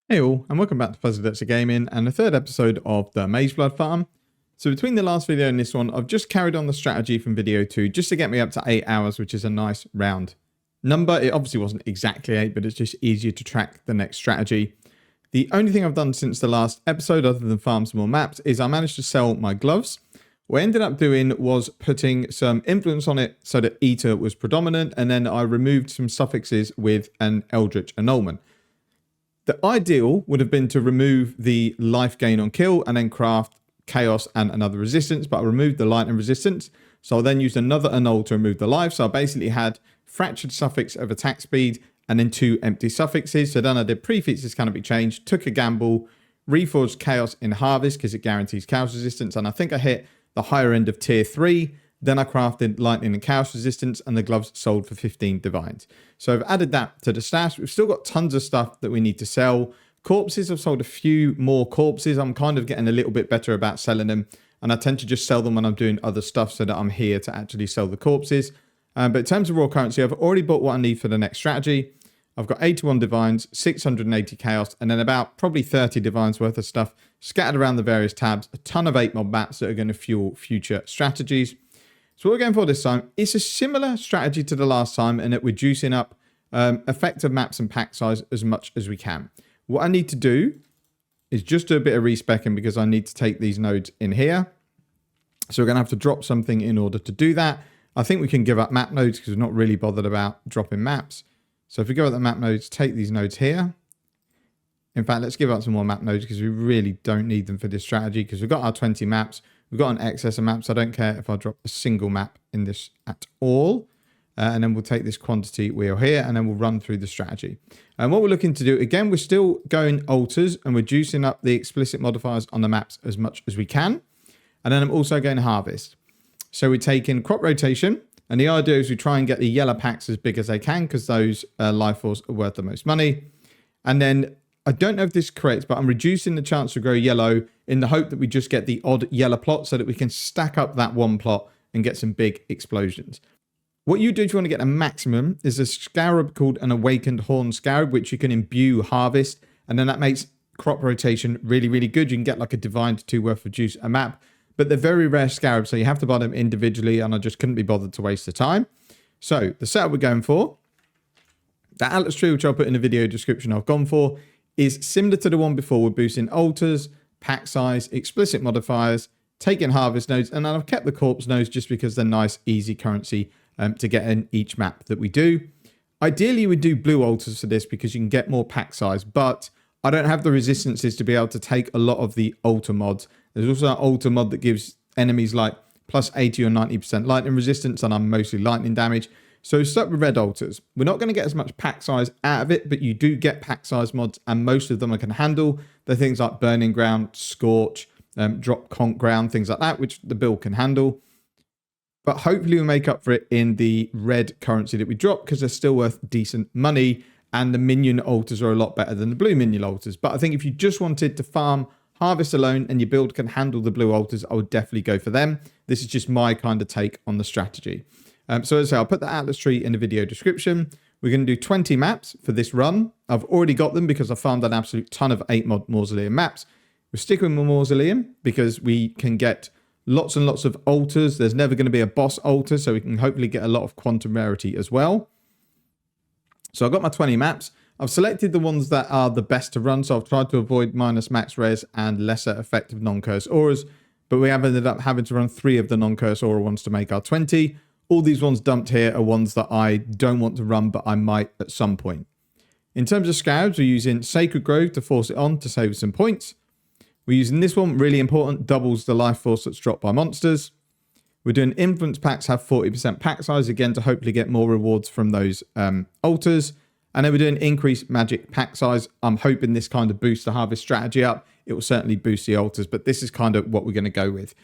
Hey all, and welcome back to Fuzzy Gaming and the third episode of the Mageblood farm. So between the last video and this one, I've just carried on the strategy from video 2 just to get me up to 8 hours, which is a nice round number. It obviously wasn't exactly 8, but it's just easier to track the next strategy. The only thing I've done since the last episode, other than farm some more maps, is I managed to sell my gloves. What I ended up doing was putting some influence on it so that Eater was predominant, and then I removed some suffixes with an Eldritch annulment. The ideal would have been to remove the life gain on kill and then craft chaos and another resistance, but I removed the lightning resistance. So I then used another annul to remove the life. So I basically had fractured suffix of attack speed and then 2 empty suffixes. So then I did prefixes cannot be changed, took a gamble, reforged chaos in harvest because it guarantees chaos resistance. And I think I hit the higher end of tier 3. Then I crafted lightning and chaos resistance, and the gloves sold for 15 divines. So I've added that to the stash. We've still got tons of stuff that we need to sell. Corpses, I've sold a few more corpses. I'm kind of getting a little bit better about selling them, and I tend to just sell them when I'm doing other stuff so that I'm here to actually sell the corpses. But in terms of raw currency, I've already bought what I need for the next strategy. I've got 81 divines, 680 chaos, and then about probably 30 divines worth of stuff scattered around the various tabs. A ton of 8 mod maps that are going to fuel future strategies. So what we're going for this time, it's a similar strategy to the last time in that we're juicing up effective maps and pack size as much as we can. What I need to do is just do a bit of respecking because I need to take these nodes in here. So we're going to have to drop something in order to do that. I think we can give up map nodes because we're not really bothered about dropping maps. So if we go at the map nodes, take these nodes here. In fact, let's give up some more map nodes because we really don't need them for this strategy because we've got our 20 maps. We've got an excess of maps. I don't care if I drop a single map in this at all. And then we'll take this quantity wheel here and then we'll run through the strategy. And what we're looking to do, again, we're still going alters and we're juicing up the explicit modifiers on the maps as much as we can. And then I'm also going harvest. So we're taking crop rotation. And the idea is we try and get the yellow packs as big as they can because those life force are worth the most money. And then I don't know if this is correct, but I'm reducing the chance to grow yellow in the hope that we just get the odd yellow plot so that we can stack up that one plot and get some big explosions. What you do if you want to get a maximum is a scarab called an awakened horn scarab, which you can imbue harvest. And then that makes crop rotation really, really good. You can get like a divine to 2 worth of juice a map, but they're very rare scarabs. So you have to buy them individually and I just couldn't be bothered to waste the time. So the setup we're going for, the Atlas tree, which I'll put in the video description I've gone for, is similar to the one before. We're boosting alters, pack size, explicit modifiers, taking harvest nodes, and then I've kept the corpse nodes just because they're nice, easy currency to get in each map that we do. Ideally, we do blue alters for this because you can get more pack size, but I don't have the resistances to be able to take a lot of the alter mods. There's also an alter mod that gives enemies like plus 80 or 90% lightning resistance, and I'm mostly lightning damage. So stuck with red altars. We're not going to get as much pack size out of it, but you do get pack size mods, and most of them I can handle. They're things like Burning Ground, Scorch, Drop Conk Ground, things like that, which the build can handle. But hopefully we'll make up for it in the red currency that we drop because they're still worth decent money, and the minion altars are a lot better than the blue minion altars. But I think if you just wanted to farm harvest alone and your build can handle the blue altars, I would definitely go for them. This is just my kind of take on the strategy. So as I say, I'll put the Atlas tree in the video description. We're going to do 20 maps for this run. I've already got them because I found an absolute ton of 8 mod mausoleum maps. We're sticking with mausoleum because we can get lots and lots of altars. There's never going to be a boss altar, so we can hopefully get a lot of quantum rarity as well. So I've got my 20 maps. I've selected the ones that are the best to run, so I've tried to avoid minus max res and lesser effective non-curse auras, but we have ended up having to run 3 of the non-curse aura ones to make our 20. All these ones dumped here are ones that I don't want to run, but I might at some point. In terms of scarabs, we're using Sacred Grove to force it on to save some points. We're using this one, really important, doubles the life force that's dropped by monsters. We're doing influence packs, have 40% pack size, again, to hopefully get more rewards from those altars. And then we're doing increased magic pack size. I'm hoping this kind of boosts the harvest strategy up. It will certainly boost the altars, but this is kind of what we're going to go with.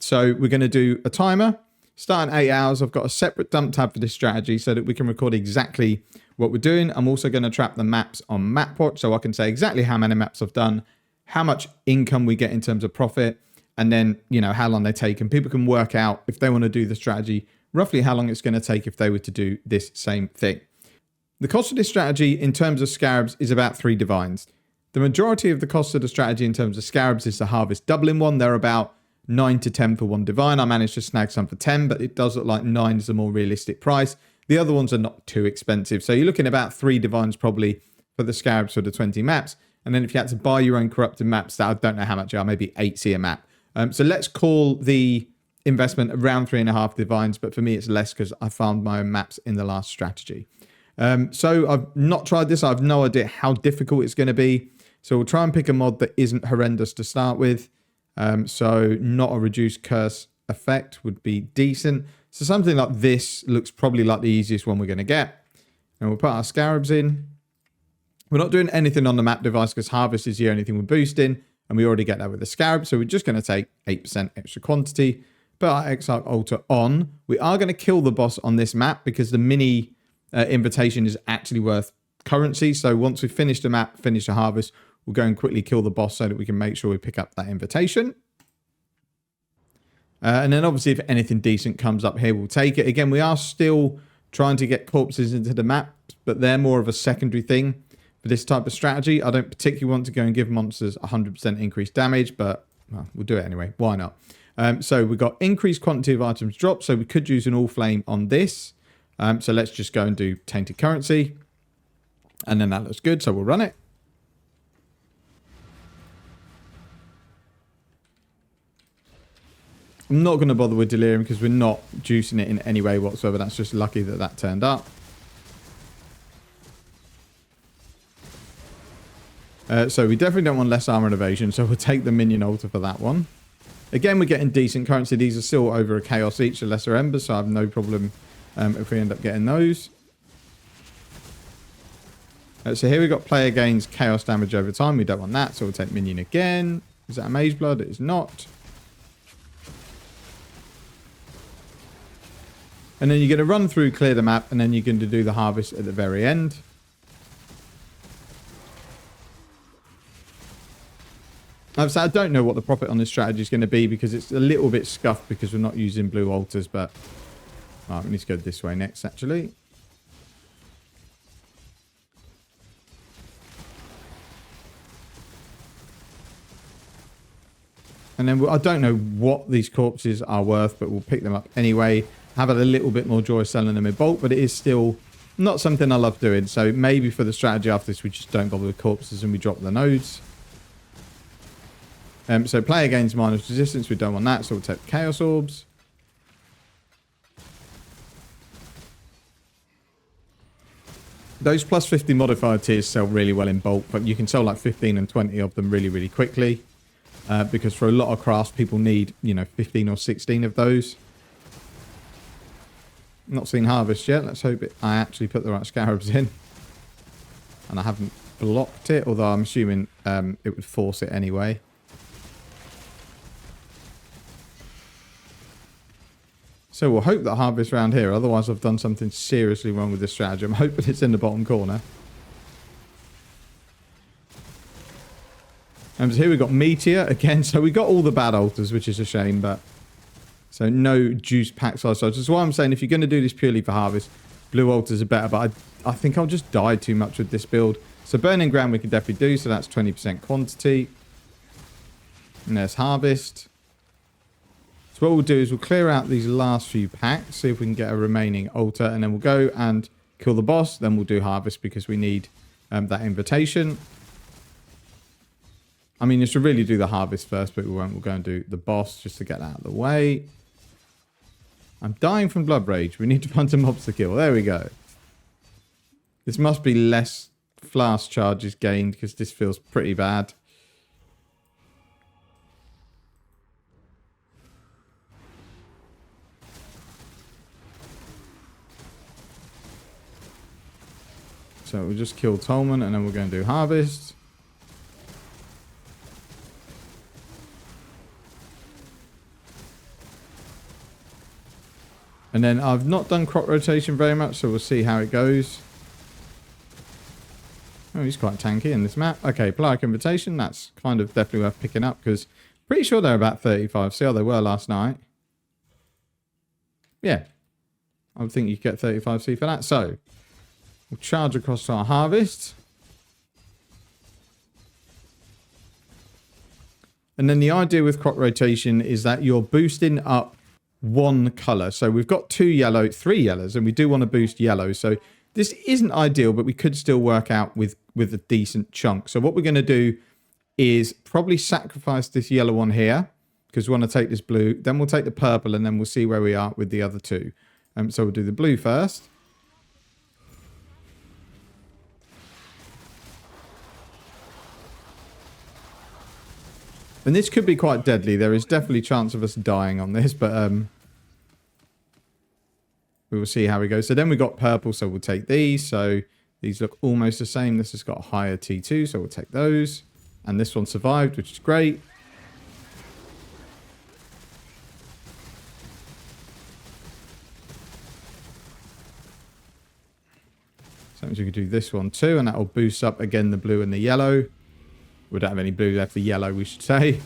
So we're going to do a timer. Starting 8 hours, I've got a separate dump tab for this strategy so that we can record exactly what we're doing. I'm also going to trap the maps on MapWatch so I can say exactly how many maps I've done, how much income we get in terms of profit, and then, you know, how long they take. And people can work out if they want to do the strategy, roughly how long it's going to take if they were to do this same thing. The cost of this strategy in terms of scarabs is about 3 divines. The majority of the cost of the strategy in terms of scarabs is the harvest doubling one. They're about 9 to 10 for one divine. I managed to snag some for 10, but it does look like 9 is a more realistic price. The other ones are not too expensive. So you're looking at about 3 divines probably for the scarabs for the 20 maps. And then if you had to buy your own corrupted maps, that I don't know how much are, maybe 8C a map. So let's call the investment around 3.5 divines, but for me it's less because I found my own maps in the last strategy. So I've not tried this. I have no idea how difficult it's going to be. So we'll try and pick a mod that isn't horrendous to start with. So not a reduced curse effect would be decent. So something like this looks probably like the easiest one we're going to get. And we'll put our scarabs in. We're not doing anything on the map device because harvest is the only thing we're boosting. And we already get that with the scarab. So we're just going to take 8% extra quantity. Put our Exile altar on. We are going to kill the boss on this map because the mini invitation is actually worth currency. So once we finish the map, finish the harvest, we'll go and quickly kill the boss so that we can make sure we pick up that invitation. And then obviously if anything decent comes up here, we'll take it. Again, we are still trying to get corpses into the map, but they're more of a secondary thing for this type of strategy. I don't particularly want to go and give monsters 100% increased damage, but well, we'll do it anyway. Why not? So we've got increased quantity of items dropped, so we could use an all flame on this. So let's just go and do tainted currency. And then that looks good, so we'll run it. I'm not going to bother with delirium because we're not juicing it in any way whatsoever. That's just lucky that that turned up. So we definitely don't want less armor and evasion, so we'll take the minion altar for that one. Again, we're getting decent currency. These are still over a chaos each, a lesser embers, so I have no problem if we end up getting those. So here we've got player gains chaos damage over time. We don't want that, so we'll take minion again. Is that a Mageblood? It is not. And then you're going to run through, clear the map, and then you're going to do the harvest at the very end. So I don't know what the profit on this strategy is going to be because it's a little bit scuffed because we're not using blue altars, but we need to go this way next, actually. And then I don't know what these corpses are worth, but we'll pick them up anyway. Have a little bit more joy selling them in bulk, but it is still not something I love doing. So maybe for the strategy after this, we just don't bother with corpses and we drop the nodes. So player gains minus resistance. We don't want that, so we'll take chaos orbs. Those plus 50 modifier tiers sell really well in bulk, but you can sell like 15 and 20 of them really, really quickly. Because for a lot of crafts, people need, 15 or 16 of those. Not seen harvest yet. Let's hope I actually put the right scarabs in. And I haven't blocked it, although I'm assuming it would force it anyway. So we'll hope that harvest round here. Otherwise, I've done something seriously wrong with this strategy. I'm hoping it's in the bottom corner. And so here we've got Meteor again. So we got all the bad altars, which is a shame, but so no juice pack size. So that's why I'm saying if you're going to do this purely for harvest, blue altars are better. But I think I'll just die too much with this build. So burning ground we can definitely do. So that's 20% quantity. And there's harvest. So what we'll do is we'll clear out these last few packs, see if we can get a remaining altar, and then we'll go and kill the boss. Then we'll do harvest because we need that invitation. I mean, you should really do the harvest first, but we won't. We'll go and do the boss just to get that out of the way. I'm dying from blood rage. We need to find some mobs to kill. There we go. This must be less flask charges gained because this feels pretty bad. So we'll just kill Tolman and then we're going to do harvest. And then I've not done crop rotation very much, so we'll see how it goes. Oh, he's quite tanky in this map. Okay, Pliarch Invitation. That's kind of definitely worth picking up because pretty sure they're about 35. See how they were last night. Yeah. I would think you could get 35C for that. So we'll charge across to our harvest. And then the idea with crop rotation is that you're boosting up one color. So we've got 3 yellows, and we do want to boost yellow. So this isn't ideal, but we could still work out with a decent chunk. So what we're going to do is probably sacrifice this yellow one here, because we want to take this blue. Then we'll take the purple, and then we'll see where we are with the other 2. So we'll do the blue first. And this could be quite deadly. There is definitely a chance of us dying on this, but we will see how we go. So then we got purple, so we'll take these. So these look almost the same. This has got a higher T2, so we'll take those. And this one survived, which is great. So we can do this one too, and that will boost up again the blue and the yellow. We don't have any blue left, the yellow, we should say.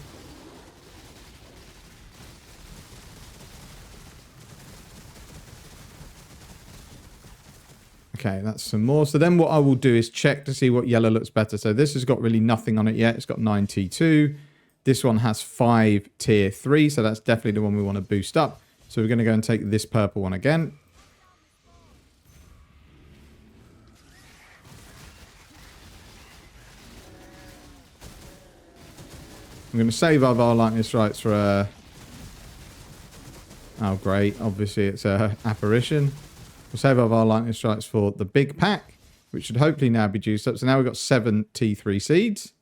Okay, that's some more. So then what I will do is check to see what yellow looks better. So this has got really nothing on it yet. It's got 9 T2. This one has 5 tier 3. So that's definitely the one we want to boost up. So we're going to go and take this purple one again. I'm going to save our lightning strikes for a... Oh, great. Obviously, it's a apparition. We'll save our lightning strikes for the big pack, which should hopefully now be juiced up. So now we've got 7 T3 seeds.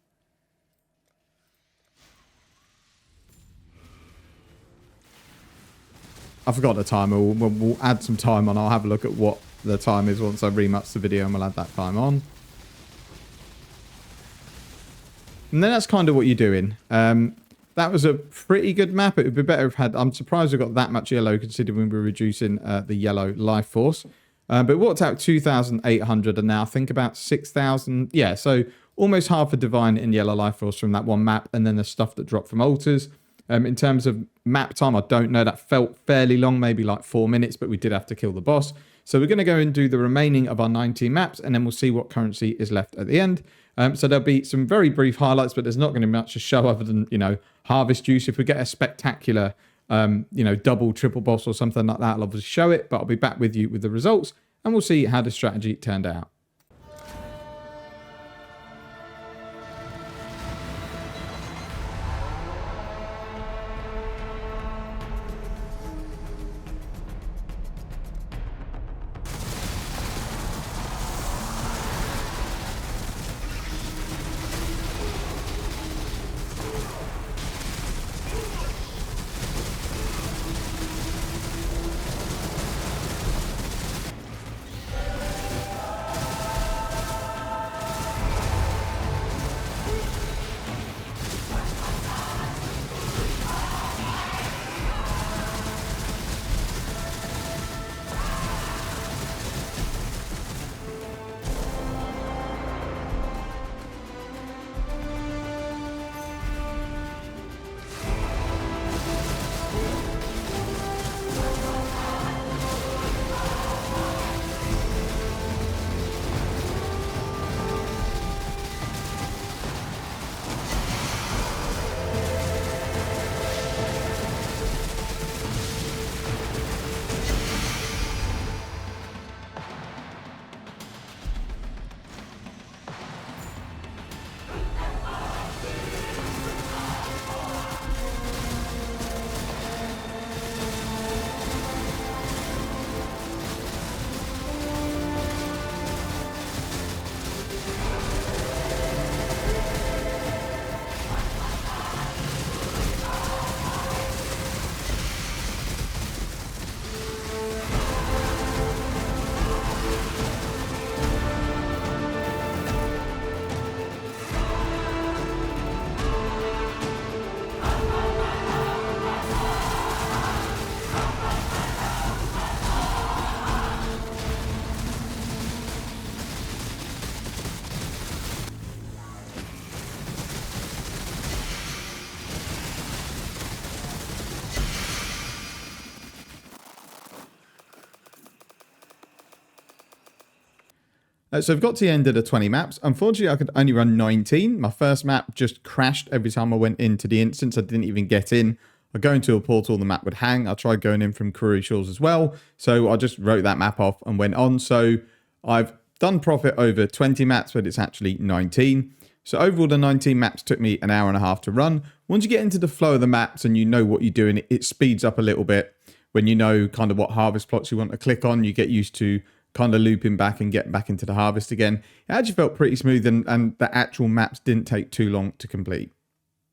I forgot the timer. We'll add some time on. I'll have a look at what the time is once I rematch the video, and we'll add that time on. And then that's kind of what you're doing. That was a pretty good map. It would be better if had... I'm surprised we got that much yellow considering we're reducing the yellow life force. But it worked out 2,800 and now think about 6,000. Yeah, so almost half a divine in yellow life force from that one map, and then the stuff that dropped from altars. In terms of map time, I don't know. That felt fairly long, maybe like 4 minutes, but we did have to kill the boss. So we're going to go and do the remaining of our 19 maps, and then we'll see what currency is left at the end. So there'll be some very brief highlights, but there's not going to be much to show other than, harvest juice. If we get a spectacular, double, triple boss or something like that, I'll obviously show it, but I'll be back with you with the results, and we'll see how the strategy turned out. So I've got to the end of the 20 maps. Unfortunately, I could only run 19. My first map just crashed every time I went into the instance. I didn't even get in. I go into a portal, the map would hang. I tried going in from Karoo Shores as well. So I just wrote that map off and went on. So I've done profit over 20 maps, but it's actually 19. So overall, the 19 maps took me an hour and a half to run. Once you get into the flow of the maps and you know what you're doing, it speeds up a little bit. When you know kind of what harvest plots you want to click on, you get used to kind of looping back and getting back into the harvest again. It actually felt pretty smooth, and the actual maps didn't take too long to complete.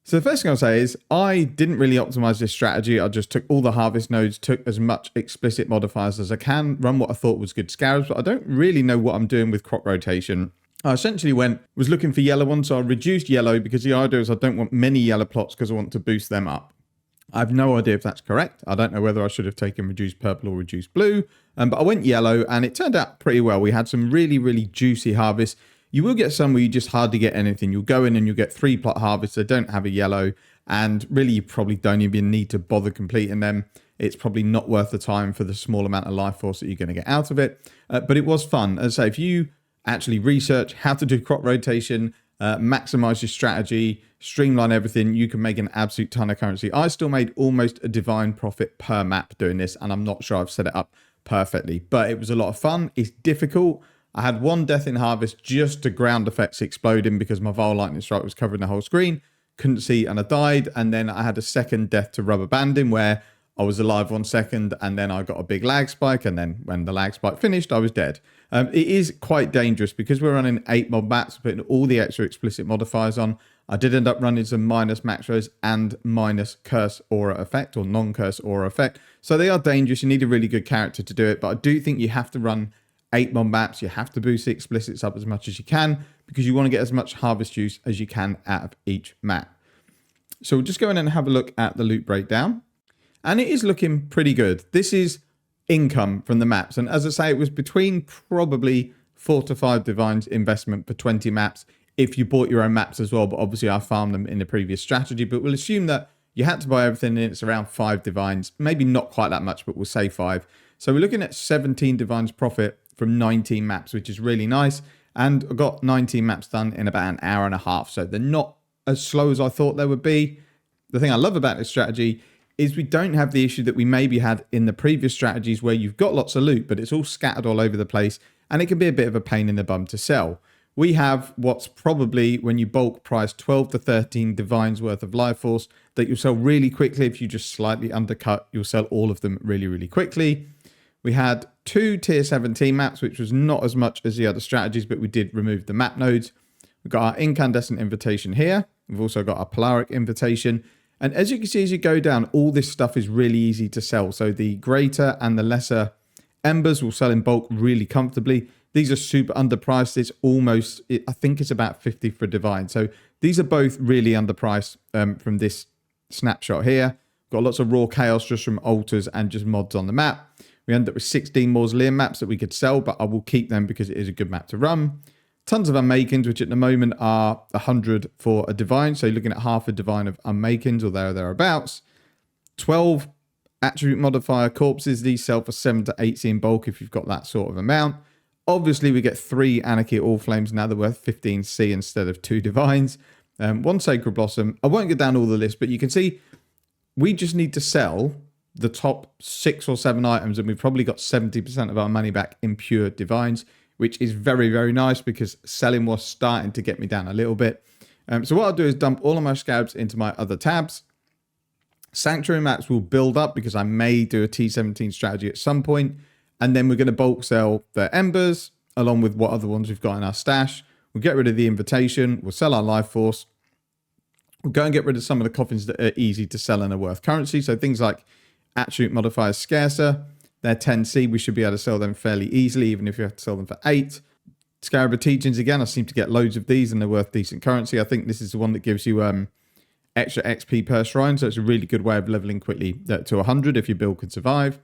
So the first thing I'll say is I didn't really optimize this strategy. I just took all the harvest nodes, took as much explicit modifiers as I can, run what I thought was good scarabs, but I don't really know what I'm doing with crop rotation. I essentially was looking for yellow ones, so I reduced yellow because the idea is I don't want many yellow plots because I want to boost them up. I have no idea if that's correct. I don't know whether I should have taken reduced purple or reduced blue, but I went yellow and it turned out pretty well. We had some really, really juicy harvests. You will get some where you just hardly get anything. You'll go in and you'll get 3 plot harvests that don't have a yellow, and really you probably don't even need to bother completing them. It's probably not worth the time for the small amount of life force that you're going to get out of it. But it was fun. As I say, if you actually research how to do crop rotation, maximize your strategy, streamline everything, you can make an absolute ton of currency. I still made almost a divine profit per map doing this, and I'm not sure I've set it up perfectly, but it was a lot of fun. It's difficult. I had 1 death in harvest just to ground effects exploding because my Vile Lightning Strike was covering the whole screen. Couldn't see and I died. And then I had a second death to rubber banding where I was alive 1 second and then I got a big lag spike. And then when the lag spike finished, I was dead. It is quite dangerous because we're running 8 mod maps, putting all the extra explicit modifiers on. I did end up running some minus macros and minus curse aura effect or non-curse aura effect. So they are dangerous. You need a really good character to do it. But I do think you have to run 8 mod maps. You have to boost the explicits up as much as you can because you want to get as much harvest juice as you can out of each map. So we'll just go in and have a look at the loot breakdown. And it is looking pretty good. This is income from the maps. And as I say, it was between probably 4 to 5 divines investment for 20 maps if you bought your own maps as well. But obviously I farmed them in the previous strategy. But we'll assume that you had to buy everything and it's around 5 divines. Maybe not quite that much, but we'll say 5. So we're looking at 17 divines profit from 19 maps, which is really nice. And I got 19 maps done in about an hour and a half. So they're not as slow as I thought they would be. The thing I love about this strategy is we don't have the issue that we maybe had in the previous strategies where you've got lots of loot, but it's all scattered all over the place. And it can be a bit of a pain in the bum to sell. We have what's probably, when you bulk price, 12 to 13 divines worth of life force that you'll sell really quickly. If you just slightly undercut, you'll sell all of them really, really quickly. We had 2 tier 17 maps, which was not as much as the other strategies, but we did remove the map nodes. We've got our incandescent invitation here. We've also got our polaric invitation. And as you can see, as you go down, all this stuff is really easy to sell. So the greater and the lesser embers will sell in bulk really comfortably. These are super underpriced. It's almost, I think it's about 50 for divine. So these are both really underpriced from this snapshot here. Got lots of raw chaos just from altars and just mods on the map. We end up with 16 mausoleum maps that we could sell, but I will keep them because it is a good map to run. Tons of unmakings, which at the moment are 100 for a divine. So you're looking at half a divine of unmakings or thereabouts. 12 attribute modifier corpses. These sell for 7 to 8 in bulk if you've got that sort of amount. Obviously, we get 3 Anarchy All Flames now. They're worth 15C instead of 2 divines. 1 Sacred Blossom. I won't go down all the list, but you can see we just need to sell the top 6 or 7 items, and we've probably got 70% of our money back in pure divines, which is very, very nice because selling was starting to get me down a little bit. So what I'll do is dump all of my scarabs into my other tabs. Sanctuary maps will build up because I may do a T17 strategy at some point. And then we're going to bulk sell the embers along with what other ones we've got in our stash. We'll get rid of the invitation. We'll sell our life force. We'll go and get rid of some of the coffins that are easy to sell and are worth currency. So things like attribute modifiers scarcer. They're 10C. We should be able to sell them fairly easily, even if you have to sell them for 8. Scarab teachings again. I seem to get loads of these and they're worth decent currency. I think this is the one that gives you extra XP per shrine. So it's a really good way of leveling quickly to 100 if your build can survive.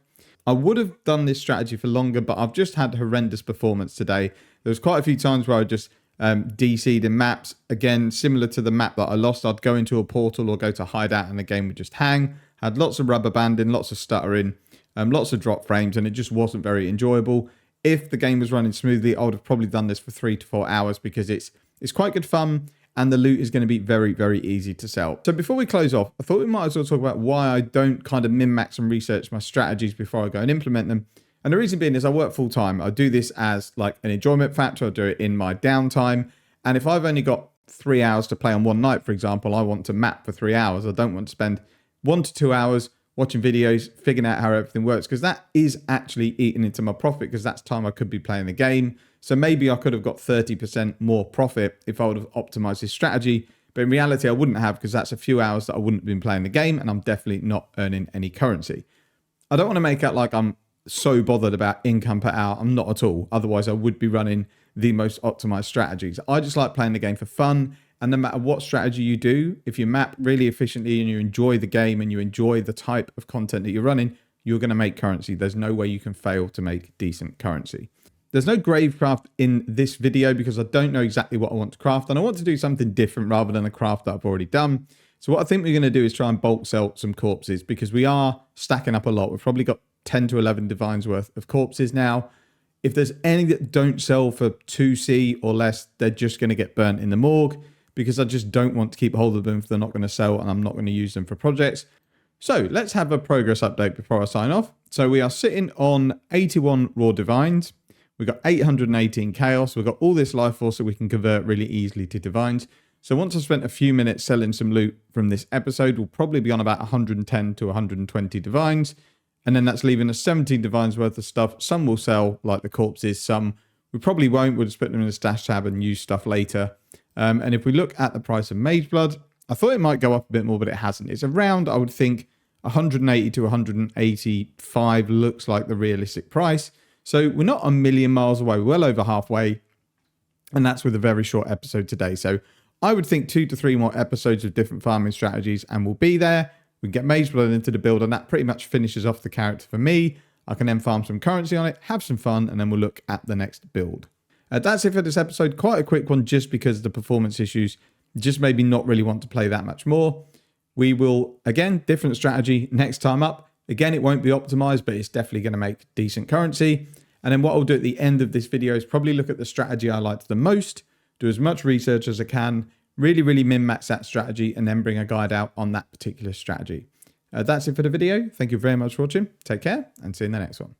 I would have done this strategy for longer, but I've just had horrendous performance today. There was quite a few times where I just DC'd in maps. Again, similar to the map that I lost, I'd go into a portal or go to hideout and the game would just hang. Had lots of rubber banding, lots of stuttering, lots of drop frames, and it just wasn't very enjoyable. if the game was running smoothly, I would have probably done this for 3 to 4 hours because it's quite good fun and the loot is going to be very, very easy to sell. So before we close off, I thought we might as well talk about why I don't kind of min-max and research my strategies before I go and implement them. And the reason being is I work full time. I do this as like an enjoyment factor. I do it in my downtime. And if I've only got 3 hours to play on one night, for example, I want to map for 3 hours. I don't want to spend 1 to 2 hours watching videos, figuring out how everything works, because that is actually eating into my profit because that's time I could be playing the game. So maybe I could have got 30% more profit if I would have optimized this strategy. But in reality, I wouldn't have because that's a few hours that I wouldn't have been playing the game and I'm definitely not earning any currency. I don't want to make out like I'm so bothered about income per hour. I'm not at all. Otherwise, I would be running the most optimized strategies. I just like playing the game for fun. And no matter what strategy you do, if you map really efficiently and you enjoy the game and you enjoy the type of content that you're running, you're going to make currency. There's no way you can fail to make decent currency. There's no grave craft in this video because I don't know exactly what I want to craft. And I want to do something different rather than a craft that I've already done. So what I think we're going to do is try and bulk sell some corpses because we are stacking up a lot. We've probably got 10 to 11 divines worth of corpses now. If there's any that don't sell for 2C or less, they're just going to get burnt in the morgue, because I just don't want to keep hold of them if they're not going to sell and I'm not going to use them for projects. So let's have a progress update before I sign off. So we are sitting on 81 raw divines. We've got 818 chaos. We've got all this life force that we can convert really easily to divines. So once I've spent a few minutes selling some loot from this episode, we'll probably be on about 110 to 120 divines. And then that's leaving us 17 divines worth of stuff. Some will sell, like the corpses. Some we probably won't. We'll just put them in a stash tab and use stuff later. And if we look at the price of Mageblood, I thought it might go up a bit more, but it hasn't. It's around, I would think, 180 to 185 looks like the realistic price. So we're not a million miles away, we're well over halfway. And that's with a very short episode today. So I would think 2 to 3 more episodes of different farming strategies and we'll be there. We can get Mageblood into the build and that pretty much finishes off the character for me. I can then farm some currency on it, have some fun, and then we'll look at the next build. That's it for this episode. Quite a quick one just because of the performance issues just made me not really want to play that much more. We will, again, different strategy next time up. Again, it won't be optimized, but it's definitely going to make decent currency. And then what I'll do at the end of this video is probably look at the strategy I liked the most, do as much research as I can, really min-max that strategy, and then bring a guide out on that particular strategy. That's it for the video. Thank you very much for watching. Take care and see you in the next one.